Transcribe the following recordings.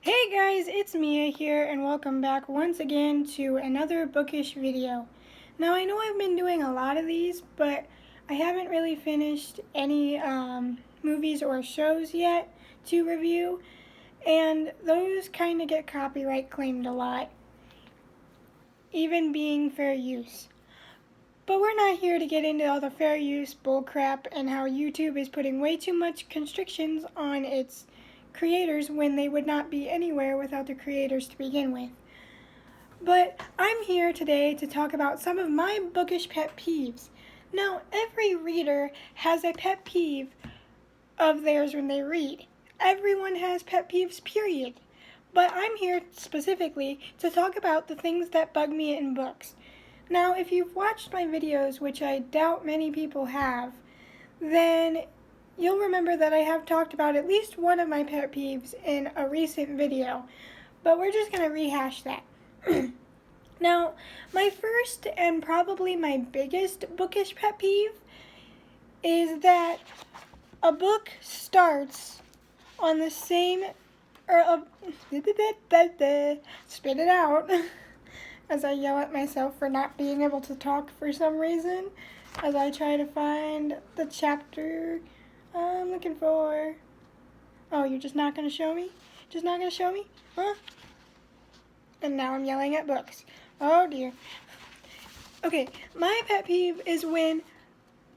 Hey guys, it's Mia here and welcome back once again to another bookish video. Now I know I've been doing a lot of these, but I haven't really finished any movies or shows yet to review, and those kind of get copyright claimed a lot, even being fair use. But we're not here to get into all the fair use bullcrap and how YouTube is putting way too much constrictions on its creators when they would not be anywhere without the creators to begin with. But I'm here today to talk about some of my bookish pet peeves. Now, every reader has a pet peeve of theirs when they read. Everyone has pet peeves, period. But I'm here specifically to talk about the things that bug me in books. Now, if you've watched my videos, which I doubt many people have, then you'll remember that I have talked about at least one of my pet peeves in a recent video, but we're just going to rehash that. Now, my first and probably my biggest bookish pet peeve is that a book starts on the same, spit it out, as I yell at myself for not being able to talk for some reason, as I try to find the chapter I'm looking for. Oh, you're just not going to show me? Just not going to show me? Huh? And now I'm yelling at books. Oh, dear. Okay, my pet peeve is when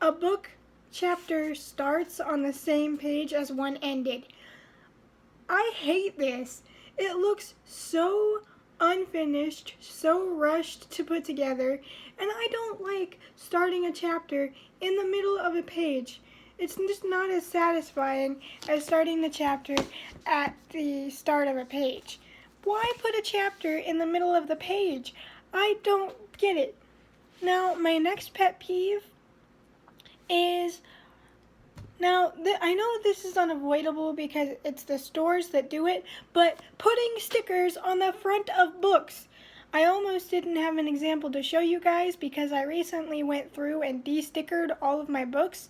a book chapter starts on the same page as one ended. I hate this. It looks so unfinished, so rushed to put together, and I don't like starting a chapter in the middle of a page. It's just not as satisfying as starting the chapter at the start of a page. Why put a chapter in the middle of the page? I don't get it. Now, my next pet peeve is, I know this is unavoidable because it's the stores that do it, but putting stickers on the front of books. I almost didn't have an example to show you guys because I recently went through and de-stickered all of my books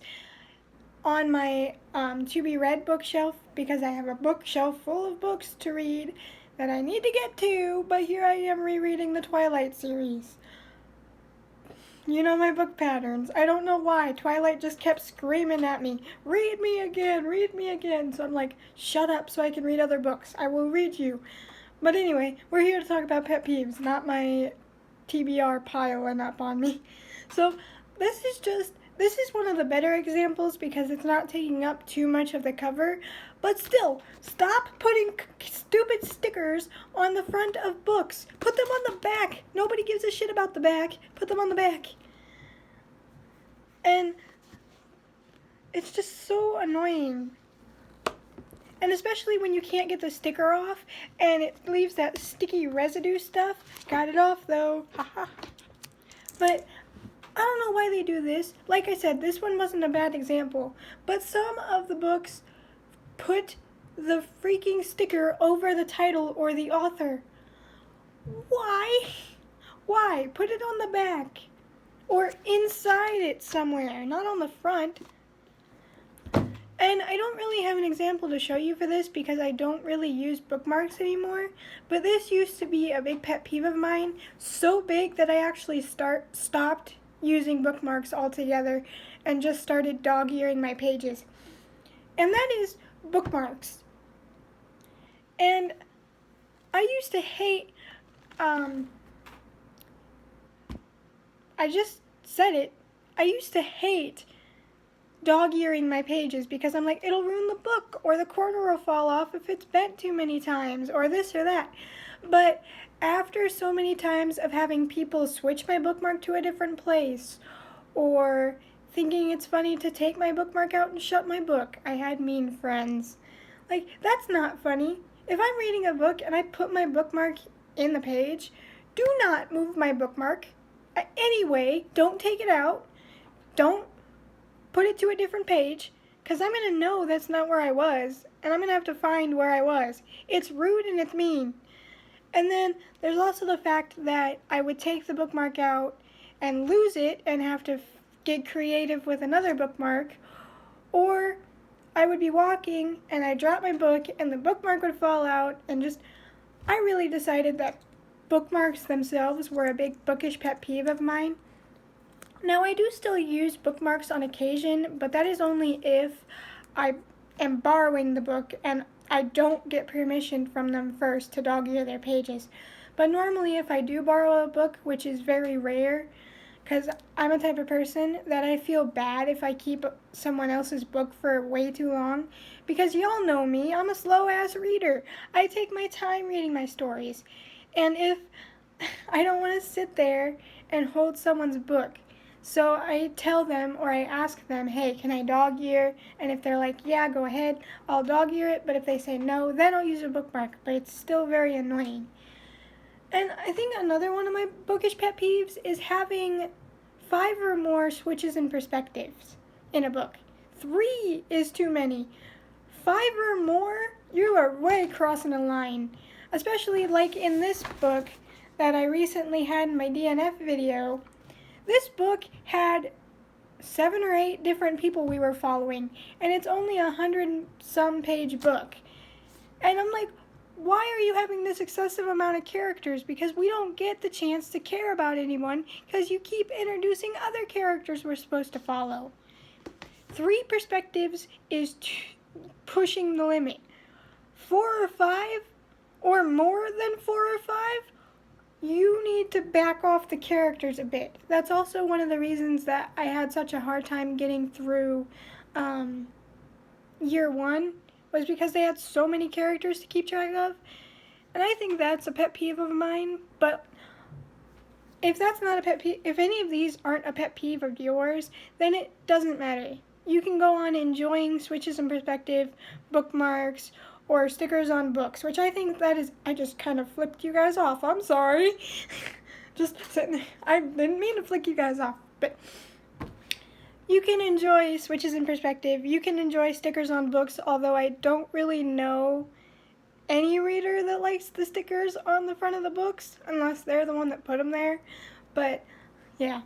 on my to-be-read bookshelf because I have a bookshelf full of books to read that I need to get to, but here I am rereading the Twilight series. You know my book patterns. I don't know why. Twilight just kept screaming at me, read me again, read me again. So I'm like, shut up so I can read other books. I will read you. But anyway, we're here to talk about pet peeves, not my TBR piling up on me. So this is one of the better examples because it's not taking up too much of the cover. But still, stop putting stupid stickers on the front of books. Put them on the back. Nobody gives a shit about the back. Put them on the back. And it's just so annoying. And especially when you can't get the sticker off and it leaves that sticky residue stuff. Got it off though. Haha. But I don't know why they do this. Like I said, this one wasn't a bad example. But some of the books put the freaking sticker over the title or the author. Why? Why? Put it on the back. Or inside it somewhere, not on the front. And I don't really have an example to show you for this because I don't really use bookmarks anymore. But this used to be a big pet peeve of mine. So big that I actually stopped using bookmarks altogether and just started dog-earing my pages. And that is bookmarks. And I used to hate, I just said it, I used to hate dog-earing my pages because I'm like, it'll ruin the book, or the corner will fall off if it's bent too many times, or this or that. But after so many times of having people switch my bookmark to a different place, or thinking it's funny to take my bookmark out and shut my book, I had mean friends. Like, that's not funny. If I'm reading a book and I put my bookmark in the page, do not move my bookmark. Anyway, don't take it out. Don't put it to a different page, because I'm going to know that's not where I was, and I'm going to have to find where I was. It's rude and it's mean. And then there's also the fact that I would take the bookmark out and lose it and have to get creative with another bookmark, or I would be walking and I'd drop my book and the bookmark would fall out, and just, I really decided that bookmarks themselves were a big bookish pet peeve of mine. Now, I do still use bookmarks on occasion, but that is only if I am borrowing the book and I don't get permission from them first to dog-ear their pages. But normally, if I do borrow a book, which is very rare, because I'm a type of person that I feel bad if I keep someone else's book for way too long. Because y'all know me, I'm a slow-ass reader. I take my time reading my stories. And if I don't want to sit there and hold someone's book, so I tell them, or I ask them, hey, can I dog ear? And if they're like, yeah, go ahead, I'll dog ear it. But if they say no, then I'll use a bookmark. But it's still very annoying. And I think another one of my bookish pet peeves is having 5 or more switches in perspectives in a book. 3 is too many. 5 or more, you are way crossing a line. Especially like in this book that I recently had in my DNF video. This book had 7 or 8 different people we were following, and it's only 100-some page book. And I'm like, why are you having this excessive amount of characters? Because we don't get the chance to care about anyone because you keep introducing other characters we're supposed to follow. 3 perspectives is pushing the limit. 4 or 5 or more than 4 or 5, you need to back off the characters a bit. That's also one of the reasons that I had such a hard time getting through year 1, was because they had so many characters to keep track of. And I think that's a pet peeve of mine. But if that's not a pet peeve, if any of these aren't a pet peeve of yours, then it doesn't matter. You can go on enjoying switches in perspective, bookmarks, or stickers on books, which I think that is, I just kind of flipped you guys off. I'm sorry. Just sitting there. I didn't mean to flick you guys off, but you can enjoy switches in perspective. You can enjoy stickers on books, although I don't really know any reader that likes the stickers on the front of the books, unless they're the one that put them there. But, yeah.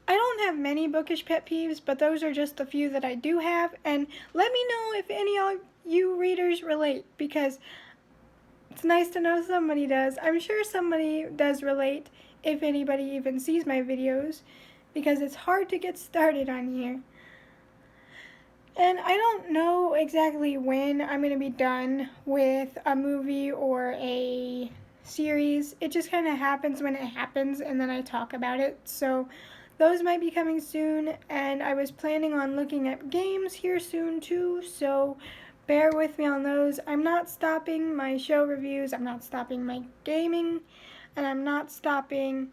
I don't have many bookish pet peeves, but those are just a few that I do have. And let me know if any of you readers relate, because it's nice to know somebody does. I'm sure somebody does relate, if anybody even sees my videos, because it's hard to get started on here. And I don't know exactly when I'm going to be done with a movie or a series. It just kind of happens when it happens, and then I talk about it. So those might be coming soon, and I was planning on looking at games here soon too, so bear with me on those. I'm not stopping my show reviews, I'm not stopping my gaming, and I'm not stopping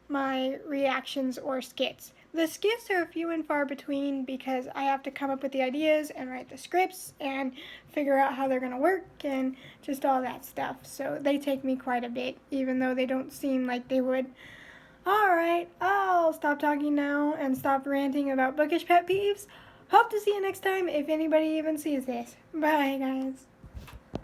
my reactions or skits. The skits are few and far between because I have to come up with the ideas and write the scripts and figure out how they're going to work and just all that stuff. So they take me quite a bit, even though they don't seem like they would. Alright, I'll stop talking now and stop ranting about bookish pet peeves. Hope to see you next time if anybody even sees this. Bye, guys.